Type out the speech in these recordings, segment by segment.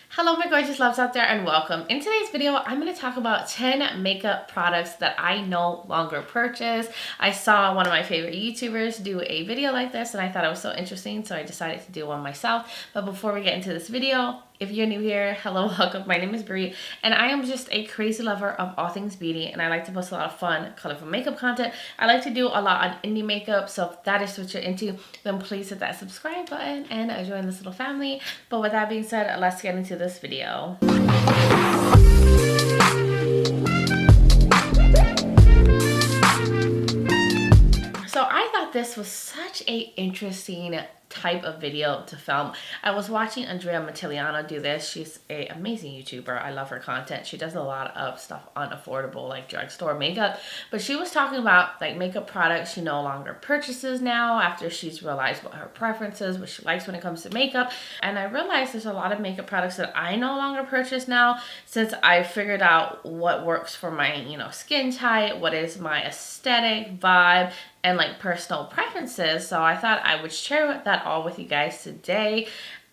Hello my gorgeous loves out there and welcome. In today's video, I'm going to talk about 10 makeup products that I no longer purchase. I saw one of my favorite YouTubers do a video like this and I thought it was so interesting, so I decided to do one myself. But before we get into this video, if you're new here, hello, welcome. My name is Brie and I am just a crazy lover of all things beauty, and I like to post a lot of fun, colorful makeup content. I like to do a lot on indie makeup, so if that is what you're into, then please hit that subscribe button and join this little family. But with that being said, let's get into this video. So I thought this was such a interesting type of video to film. I was watching Andrea Mattiliano do this. She's an amazing YouTuber. I love her content. She does a lot of stuff on affordable, like drugstore makeup. But she was talking about like makeup products she no longer purchases now after she's realized what her preferences, what she likes when it comes to makeup. And I realized there's a lot of makeup products that I no longer purchase now, since I figured out what works for my, skin type, what is my aesthetic vibe, and like personal preferences. So I thought I would share that all with you guys today.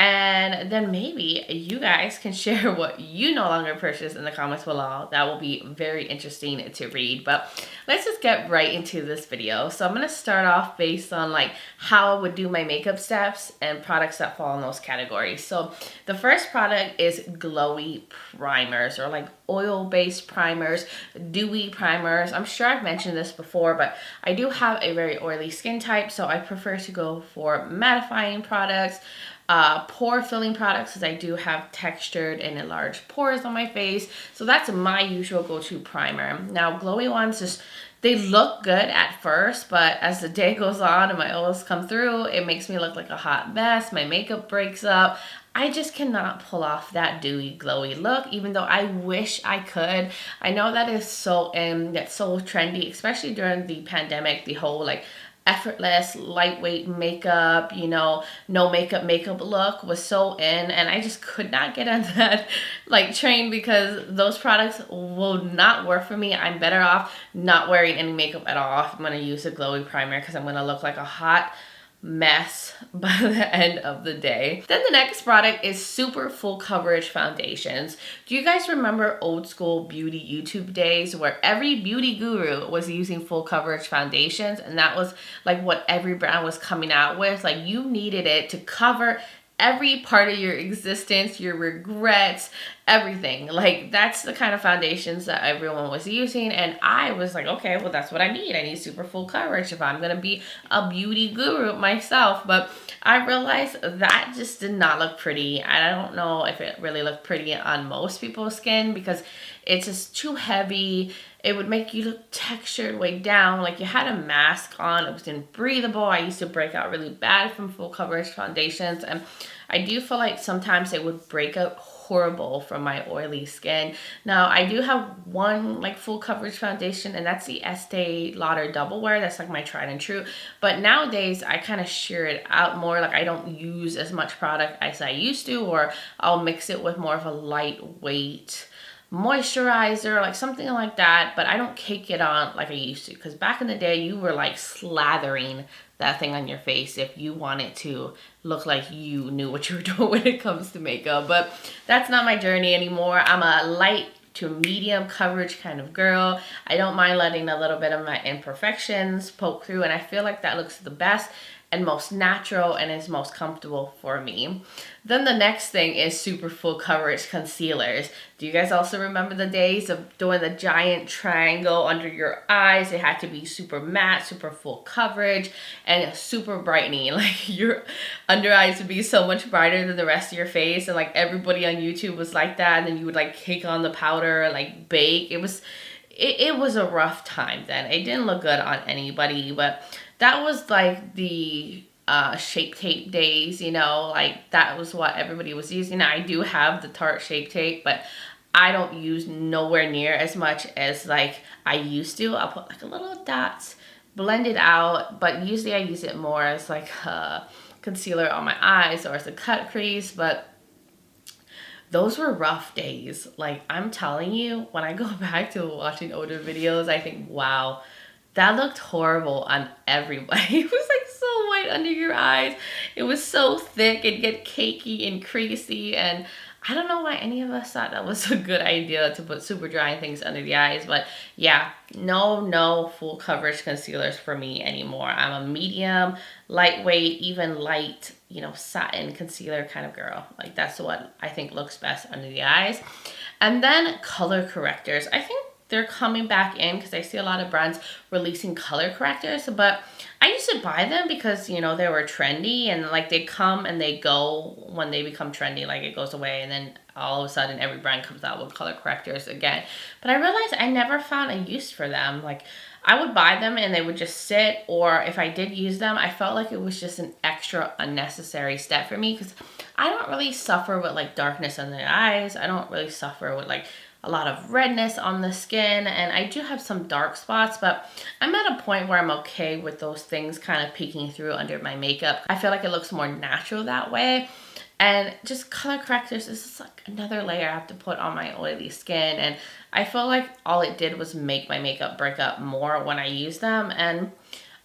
And then maybe you guys can share what you no longer purchase in the comments below. That will be very interesting to read. But let's just get right into this video. So I'm going to start off based on like how I would do my makeup steps and products that fall in those categories. So the first product is glowy primers, or like oil-based primers, dewy primers. I'm sure I've mentioned this before, but I do have a very oily skin type, so I prefer to go for mattifying products, pore filling products, because I do have textured and enlarged pores on my face. So that's my usual go-to primer. Now glowy ones, just they look good at first, but as the day goes on and my oils come through, it makes me look like a hot mess. My makeup breaks up. I just cannot pull off that dewy, glowy look, even though I wish I could. I know that is so that's so trendy, especially during the pandemic, the whole like effortless, lightweight makeup, no makeup look was so in, and I just could not get on that like train, because those products will not work for me. I'm better off not wearing any makeup at all if I'm going to use a glowy primer, because I'm going to look like a hot mess by the end of the day. Then the next product is super full coverage foundations. Do you guys remember old school beauty YouTube days where every beauty guru was using full coverage foundations, and that was like what every brand was coming out with? Like, you needed it to cover every part of your existence, your regrets, everything. Like, that's the kind of foundations that everyone was using, and I was like, okay, well, that's what I need. I need super full coverage if I'm gonna be a beauty guru myself. But I realized that just did not look pretty. I don't know if it really looked pretty on most people's skin, because it's just too heavy. It would make you look textured way down, like you had a mask on. It was unbreathable. I used to break out really bad from full coverage foundations, and I do feel like sometimes it would break out horrible from my oily skin. Now, I do have one like full coverage foundation, and that's the Estee Lauder Double Wear. That's like my tried and true. But nowadays, I kind of shear it out more. Like, I don't use as much product as I used to, or I'll mix it with more of a lightweight moisturizer, like something like that, but I don't cake it on like I used to, because back in the day you were like slathering that thing on your face if you wanted to look like you knew what you were doing when it comes to makeup. But that's not my journey anymore. I'm a light to medium coverage kind of girl. I don't mind letting a little bit of my imperfections poke through, and I feel like that looks the best and most natural and is most comfortable for me. Then the next thing is super full coverage concealers. Do you guys also remember the days of doing the giant triangle under your eyes? It had to be super matte, super full coverage, and super brightening. Like, your under eyes would be so much brighter than the rest of your face, and like everybody on YouTube was like that, and then you would like cake on the powder and like bake. It was a rough time then. It didn't look good on anybody, but that was like the Shape Tape days, like that was what everybody was using. Now, I do have the Tarte Shape Tape, but I don't use nowhere near as much as like I used to. I'll put like a little dots, blend it out, but usually I use it more as like a concealer on my eyes or as a cut crease. But those were rough days. Like, I'm telling you, when I go back to watching older videos, I think, wow, that looked horrible on everybody. It was like so white under your eyes. It was so thick. It'd get cakey and creasy, and I don't know why any of us thought that was a good idea to put super drying things under the eyes, but yeah, no full coverage concealers for me anymore. I'm a medium, lightweight, even light, you know, satin concealer kind of girl. Like that's what I think looks best under the eyes. And then color correctors. I think they're coming back in because I see a lot of brands releasing color correctors, but I used to buy them because, you know, they were trendy and like they come and they go when they become trendy, like it goes away and then all of a sudden every brand comes out with color correctors again. But I realized I never found a use for them. Like I would buy them and they would just sit, or if I did use them, I felt like it was just an extra unnecessary step for me because I don't really suffer with like darkness under the eyes. I don't really suffer with like a lot of redness on the skin, and I do have some dark spots, but I'm at a point where I'm okay with those things kind of peeking through under my makeup. I feel like it looks more natural that way. And just color correctors is just like another layer I have to put on my oily skin, and I feel like all it did was make my makeup break up more when I use them, and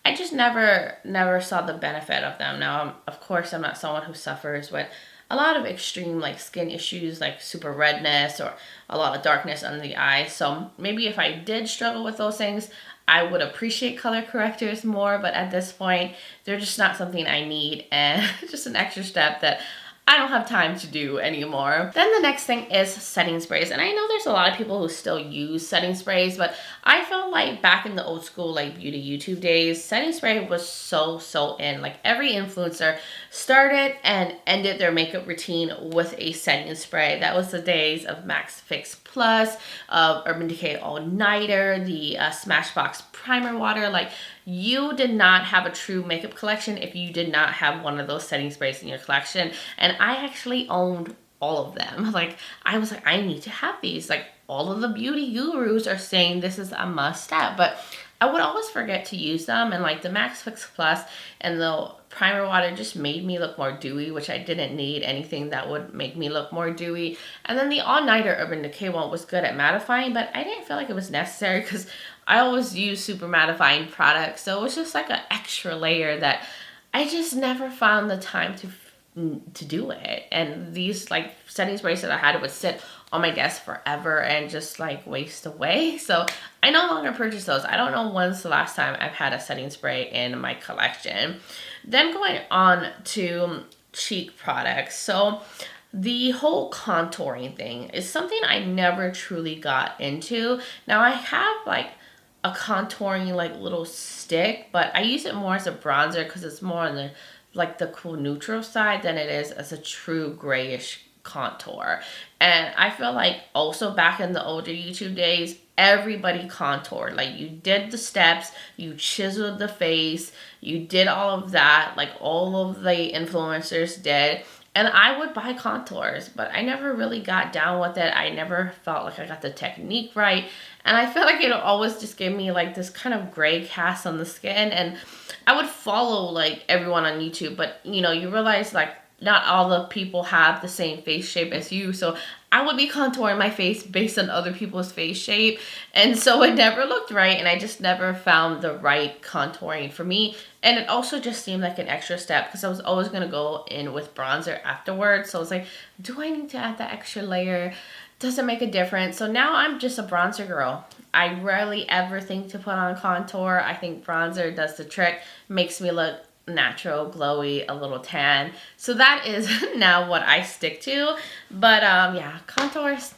I just never saw the benefit of them. Now, of course, I'm not someone who suffers with a lot of extreme like skin issues like super redness or a lot of darkness under the eye. So maybe if I did struggle with those things, I would appreciate color correctors more. But at this point, they're just not something I need, and just an extra step that I don't have time to do anymore. Then the next thing is setting sprays. And I know there's a lot of people who still use setting sprays, but I feel like back in the old school like beauty YouTube days, setting spray was so in. Like every influencer started and ended their makeup routine with a setting spray. That was the days of Max Fix Plus, of Urban Decay All Nighter, the Smashbox Primer Water. Like you did not have a true makeup collection if you did not have one of those setting sprays in your collection. And I actually owned all of them. Like I was like, I need to have these. Like all of the beauty gurus are saying this is a must have, but I would always forget to use them. And like the Max Fix Plus and the Primer Water just made me look more dewy, which I didn't need anything that would make me look more dewy. And then the All Nighter Urban Decay one was good at mattifying, but I didn't feel like it was necessary because I always use super mattifying products. So it was just like an extra layer that I just never found the time to do it. And these like setting sprays that I had would sit on my desk forever and just like waste away. So I no longer purchase those. I don't know when's the last time I've had a setting spray in my collection. Then going on to cheek products. So the whole contouring thing is something I never truly got into. Now I have like a contouring like little stick, but I use it more as a bronzer because it's more on the like the cool neutral side than it is as a true grayish contour. And I feel like also back in the older YouTube days, everybody contoured. Like you did the steps, you chiseled the face, you did all of that, like all of the influencers did. And I would buy contours, but I never really got down with it. I never felt like I got the technique right. And I felt like it always just gave me like this kind of gray cast on the skin. And I would follow like everyone on YouTube, but you know, you realize like not all the people have the same face shape as you. So I would be contouring my face based on other people's face shape. And so it never looked right. And I just never found the right contouring for me. And it also just seemed like an extra step because I was always going to go in with bronzer afterwards. So I was like, do I need to add that extra layer? Does it make a difference? So now I'm just a bronzer girl. I rarely ever think to put on contour. I think bronzer does the trick, makes me look natural, glowy, a little tan. So that is now what I stick to. But yeah, contours,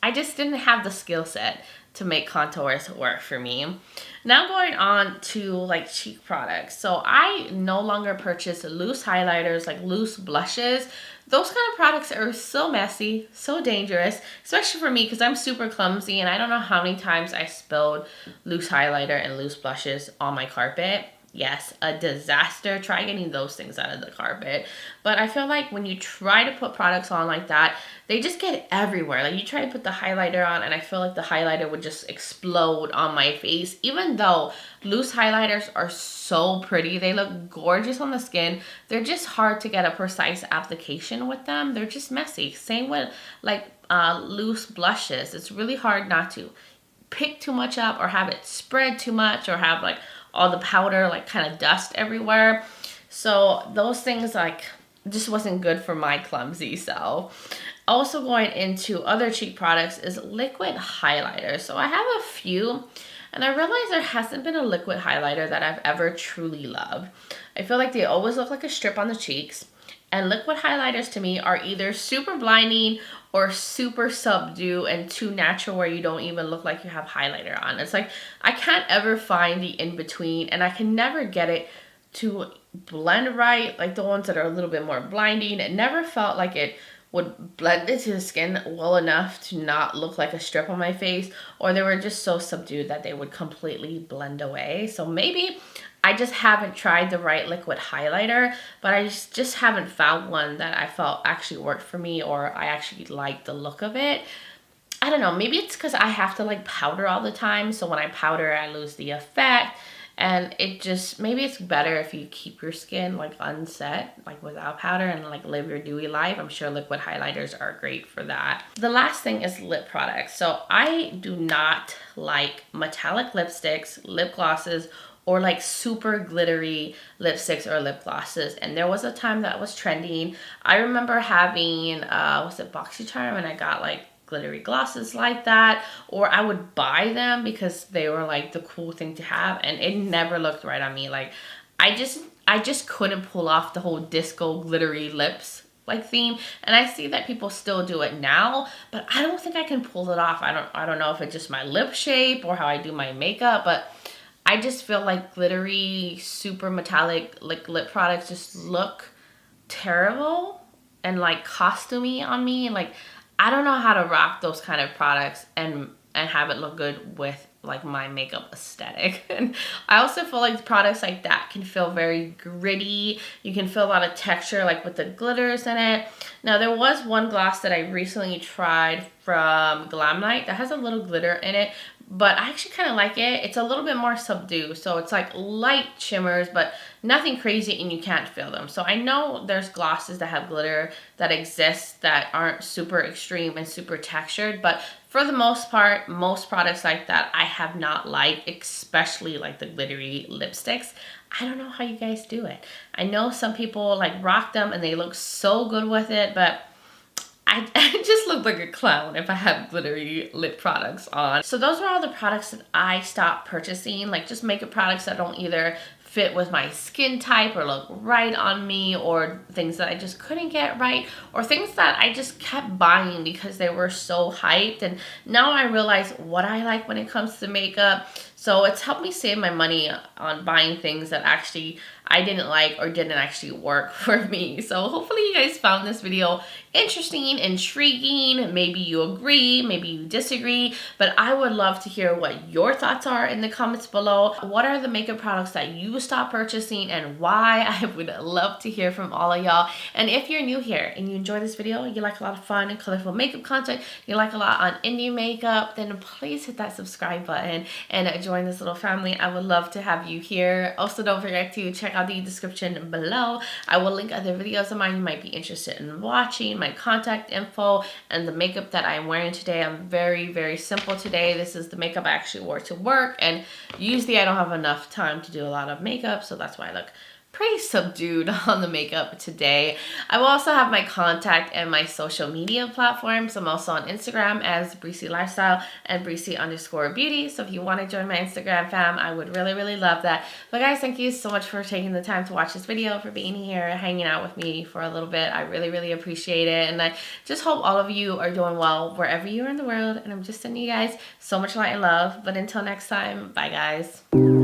I just didn't have the skill set to make contours work for me. Now going on to like cheek products. So I no longer purchase loose highlighters, like loose blushes. Those kind of products are so messy, so dangerous, especially for me because I'm super clumsy and I don't know how many times I spilled loose highlighter and loose blushes on my carpet. Yes, a disaster. Try getting those things out of the carpet. But I feel like when you try to put products on like that, they just get everywhere. Like you try to put the highlighter on and I feel like the highlighter would just explode on my face. Even though loose highlighters are so pretty, they look gorgeous on the skin. They're just hard to get a precise application with them. They're just messy. Same with like loose blushes. It's really hard not to pick too much up or have it spread too much or have like all the powder like kind of dust everywhere. So those things like just wasn't good for my clumsy self. Also going into other cheek products is liquid highlighter. So I have a few, and I realized there hasn't been a liquid highlighter that I've ever truly loved. I feel like they always look like a strip on the cheeks. And liquid highlighters to me are either super blinding or super subdued and too natural where you don't even look like you have highlighter on. It's like I can't ever find the in-between, and I can never get it to blend right, like the ones that are a little bit more blinding. It never felt like it would blend into the skin well enough to not look like a strip on my face, or they were just so subdued that they would completely blend away. So maybe I just haven't tried the right liquid highlighter, but I just haven't found one that I felt actually worked for me or I actually liked the look of it. I don't know, maybe it's because I have to like powder all the time, so when I powder I lose the effect. And it just, maybe it's better if you keep your skin like unset, like without powder, and like live your dewy life. I'm sure liquid highlighters are great for that. The last thing is lip products. So I do not like metallic lipsticks, lip glosses, or like super glittery lipsticks or lip glosses. And there was a time that was trending. I remember having, was it BoxyCharm, and I got like glittery glosses like that, or I would buy them because they were like the cool thing to have, and it never looked right on me. Like I just couldn't pull off the whole disco glittery lips like theme, and I see that people still do it now, but I don't think I can pull it off. I don't know if it's just my lip shape or how I do my makeup, but I just feel like glittery, super metallic like lip products just look terrible and like costumey on me. Like I don't know how to rock those kind of products and have it look good with like my makeup aesthetic. And I also feel like products like that can feel very gritty. You can feel a lot of texture like with the glitters in it. Now there was one gloss that I recently tried from Glamlite that has a little glitter in it, but I actually kind of like it. It's a little bit more subdued, so it's like light shimmers, but nothing crazy, and you can't feel them. So I know there's glosses that have glitter that exist that aren't super extreme and super textured, but for the most part, most products like that I have not liked, especially like the glittery lipsticks. I don't know how you guys do it. I know some people like rock them and they look so good with it, but I just look like a clown if I have glittery lip products on. So those are all the products that I stopped purchasing, like just makeup products that don't either fit with my skin type or look right on me, or things that I just couldn't get right, or things that I just kept buying because they were so hyped. And now I realize what I like when it comes to makeup. So it's helped me save my money on buying things that actually I didn't like or didn't actually work for me. So hopefully you guys found this video interesting, intriguing. Maybe you agree, maybe you disagree, but I would love to hear what your thoughts are in the comments below. What are the makeup products that you stopped purchasing and why? I would love to hear from all of y'all. And if you're new here and you enjoy this video, you like a lot of fun and colorful makeup content, you like a lot on indie makeup, then please hit that subscribe button and join this little family. I would love to have you here. Also, don't forget to check out the description below. I will link other videos of mine you might be interested in watching, my contact info, and the makeup that I'm wearing today. I'm very, very simple today. This is the makeup I actually wore to work, and usually I don't have enough time to do a lot of makeup, so that's why I look pretty subdued on the makeup today. I will also have my contact and my social media platforms. I'm also on Instagram as Breezy Lifestyle and Breezy_Beauty. So if you want to join my Instagram fam, I would really, really love that. But guys, thank you so much for taking the time to watch this video, for being here, hanging out with me for a little bit. I really, really appreciate it. And I just hope all of you are doing well wherever you are in the world. And I'm just sending you guys so much light and love. But until next time, bye guys.